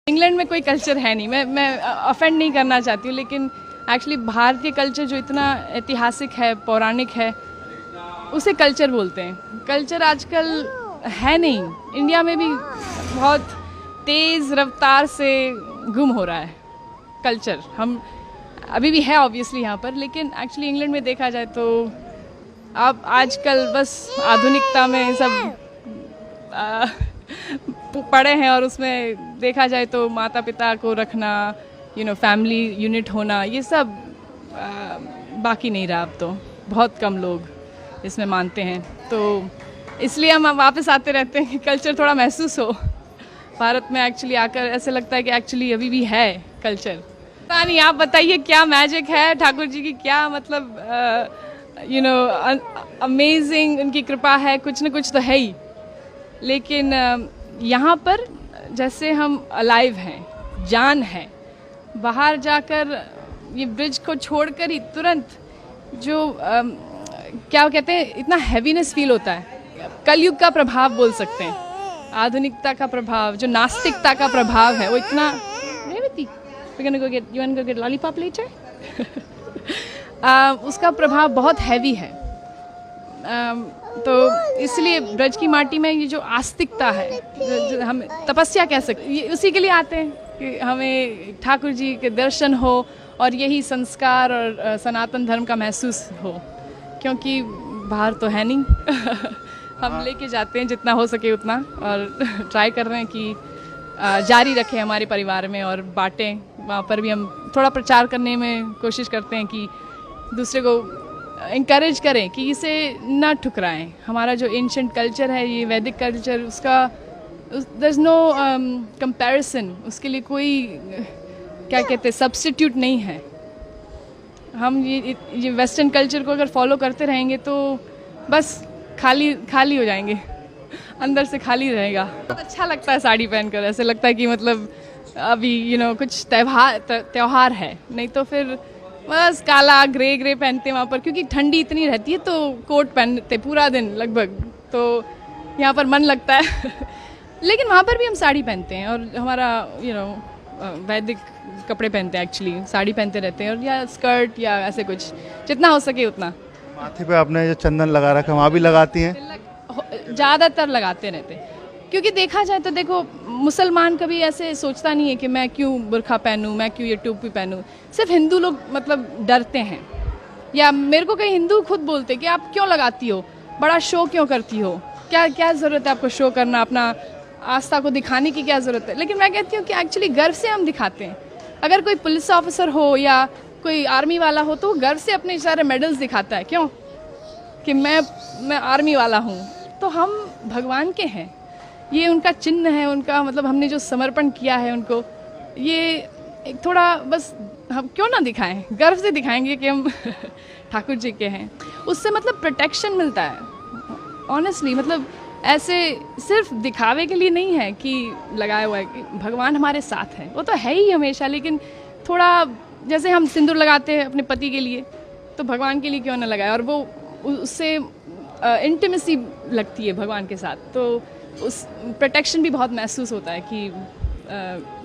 England में कोई culture है नहीं। मैं ऑफेंड नहीं करना चाहती हूँ, लेकिन एक्चुअली भारतीय कल्चर जो इतना ऐतिहासिक है, पौराणिक है, उसे कल्चर बोलते हैं। कल्चर आजकल है नहीं। इंडिया में भी बहुत तेज़ रफ्तार से गुम हो रहा है कल्चर। हम अभी भी है ऑब्वियसली यहाँ पर, लेकिन एक्चुअली इंग्लैंड में देखा जाए तो आप आजकल बस आधुनिकता में सब पड़े हैं, और उसमें देखा जाए तो माता पिता को रखना, फैमिली यूनिट होना, ये सब बाकी नहीं रहा। अब तो बहुत कम लोग इसमें मानते हैं, तो इसलिए हम वापस आते रहते हैं कि कल्चर थोड़ा महसूस हो भारत में। एक्चुअली आकर ऐसे लगता है कि एक्चुअली अभी भी है कल्चर। पता नहीं, आप बताइए क्या मैजिक है ठाकुर जी की, क्या मतलब अमेजिंग उनकी कृपा है, कुछ न कुछ तो है ही। लेकिन यहाँ पर जैसे हम अलाइव हैं, जान है, बाहर जाकर ये ब्रिज को छोड़कर ही तुरंत जो क्या कहते हैं, इतना हैवीनेस फील होता है। कलयुग का प्रभाव बोल सकते हैं, आधुनिकता का प्रभाव, जो नास्तिकता का प्रभाव है, वो इतना लॉलीपॉप लेटर उसका प्रभाव बहुत हैवी है। तो इसलिए ब्रज की माटी में ये जो आस्तिकता है, जो हम तपस्या कह सकते, ये उसी के लिए आते हैं कि हमें ठाकुर जी के दर्शन हो और यही संस्कार और सनातन धर्म का महसूस हो, क्योंकि बाहर तो है नहीं। हम लेके जाते हैं जितना हो सके उतना, और ट्राई कर रहे हैं कि जारी रखें हमारे परिवार में और बांटें। वहाँ पर भी हम थोड़ा प्रचार करने में कोशिश करते हैं कि दूसरे को इंकरेज करें कि इसे ना ठुकराएं। हमारा जो एंशिएंट कल्चर है, ये वैदिक कल्चर, उसका देयर इज़ नो कंपैरिजन, उसके लिए कोई क्या कहते हैं सब्स्टिट्यूट नहीं है। हम ये वेस्टर्न कल्चर को अगर फॉलो करते रहेंगे तो बस खाली हो जाएंगे, अंदर से खाली रहेगा। बहुत अच्छा लगता है साड़ी पहनकर, ऐसे लगता है कि मतलब अभी कुछ त्यौहार है, नहीं तो फिर बस काला ग्रे पहनते हैं वहाँ पर, क्योंकि ठंडी इतनी रहती है तो कोट पहनते पूरा दिन लगभग, तो यहाँ पर मन लगता है। लेकिन वहाँ पर भी हम साड़ी पहनते हैं, और हमारा वैदिक कपड़े पहनते हैं, एक्चुअली साड़ी पहनते रहते हैं, और या स्कर्ट या ऐसे कुछ, जितना हो सके उतना। माथे पे आपने जो चंदन लगा रखा है, वहाँ भी लगाती हैं? ज़्यादातर लगाते रहते हैं, क्योंकि देखा जाए तो देखो, मुसलमान कभी ऐसे सोचता नहीं है कि मैं क्यों बुर्खा पहनूं, मैं क्यों ये टोपी पहनूं। सिर्फ हिंदू लोग मतलब डरते हैं, या मेरे को कई हिंदू खुद बोलते कि आप क्यों लगाती हो, बड़ा शो क्यों करती हो, क्या ज़रूरत है आपको शो करना, अपना आस्था को दिखाने की क्या ज़रूरत है। लेकिन मैं कहती हूँ कि एक्चुअली गर्व से हम दिखाते हैं। अगर कोई पुलिस ऑफिसर हो या कोई आर्मी वाला हो तो वो गर्व से अपने सारे मेडल्स दिखाता है, क्यों, कि मैं आर्मी वाला हूँ। तो हम भगवान के हैं, ये उनका चिन्ह है, उनका मतलब हमने जो समर्पण किया है उनको, ये एक थोड़ा बस हम क्यों ना दिखाएं, गर्व से दिखाएंगे कि हम ठाकुर जी के हैं। उससे मतलब प्रोटेक्शन मिलता है ऑनेस्टली। मतलब ऐसे सिर्फ दिखावे के लिए नहीं है कि लगाया हुआ है, कि भगवान हमारे साथ है, वो तो है ही हमेशा। लेकिन थोड़ा जैसे हम सिंदूर लगाते हैं अपने पति के लिए, तो भगवान के लिए क्यों ना लगाए, और वो उससे इंटीमेसी लगती है भगवान के साथ, तो उस प्रोटेक्शन भी बहुत महसूस होता है कि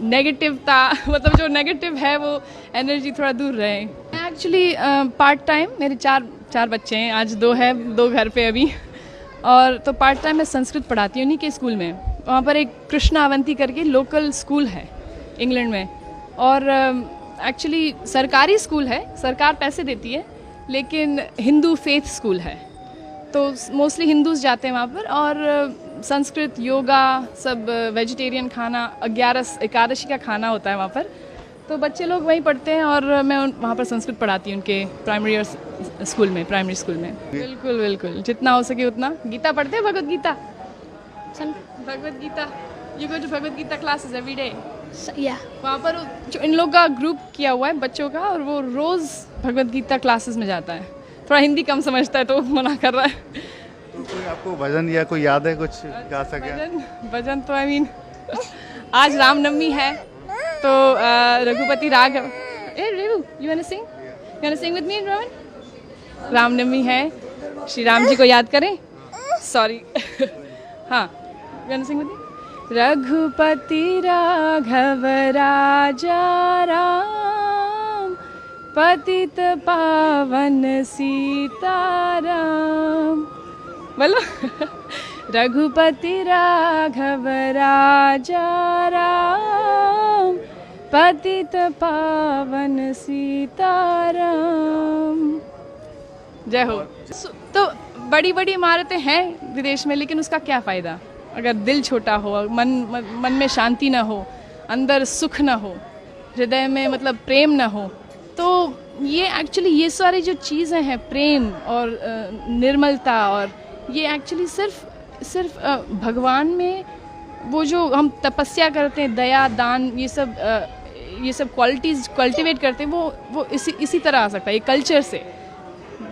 नेगेटिवता मतलब जो नेगेटिव है वो एनर्जी थोड़ा दूर रहे। एक्चुअली पार्ट टाइम मेरे चार बच्चे हैं, आज दो घर पे अभी, और तो पार्ट टाइम मैं संस्कृत पढ़ाती हूँ उन्हीं के स्कूल में। वहाँ पर एक कृष्णा अवंती करके लोकल स्कूल है इंग्लैंड में, और एक्चुअली सरकारी स्कूल है, सरकार पैसे देती है, लेकिन हिंदू फेथ स्कूल है, तो मोस्टली हिंदूज जाते हैं वहाँ पर। और संस्कृत, योगा, सब वेजिटेरियन खाना, 11 एकादशी का खाना होता है वहाँ पर, तो बच्चे लोग वहीं पढ़ते हैं, और मैं वहाँ पर संस्कृत पढ़ाती हूँ उनके प्राइमरी स्कूल में। बिल्कुल जितना हो सके उतना। गीता पढ़ते हैं, Bhagavad Gita, Bhagavad Gita, you go to Bhagavad Gita classes every day. वहाँ पर जो इन लोग का ग्रुप किया हुआ है बच्चों का, और वो रोज़ भगवद गीता क्लासेस में जाता है। थोड़ा हिंदी कम समझता है तो मना कर रहा है। तो कोई आपको भजन या कोई याद है, कुछ गा सके? भजन तो आज रामनवमी है, तो रघुपति राग। You want to sing with me Rohan? Ramnavami है, श्री राम जी को याद करें। सॉरी। हाँ, you want to sing with me? Raghupati Raghav Raja Ram, पतित पावन सीताराम। बोलो रघुपति राघव राजा राम, पतित पावन सीताराम। जय हो। तो बड़ी बड़ी इमारतें हैं विदेश में, लेकिन उसका क्या फ़ायदा अगर दिल छोटा हो, मन में शांति ना हो, अंदर सुख ना हो, हृदय में मतलब प्रेम ना हो। तो ये एक्चुअली ये सारी जो चीज़ें हैं, प्रेम और निर्मलता, और ये एक्चुअली सिर्फ भगवान में वो जो हम तपस्या करते हैं, दया दान, ये सब क्वालिटीज़ कल्टिवेट करते हैं, वो इसी तरह आ सकता है। ये कल्चर से,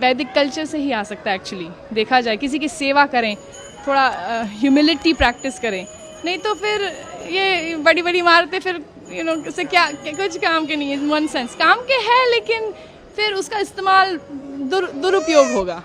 वैदिक कल्चर से ही आ सकता है एक्चुअली। देखा जाए, किसी की सेवा करें, थोड़ा ह्यूमिलिटी प्रैक्टिस करें, नहीं तो फिर ये बड़ी बड़ी इमारतें फिर से क्या कुछ काम के नहीं है। वन सेंस काम के है, लेकिन फिर उसका इस्तेमाल दुरुपयोग होगा।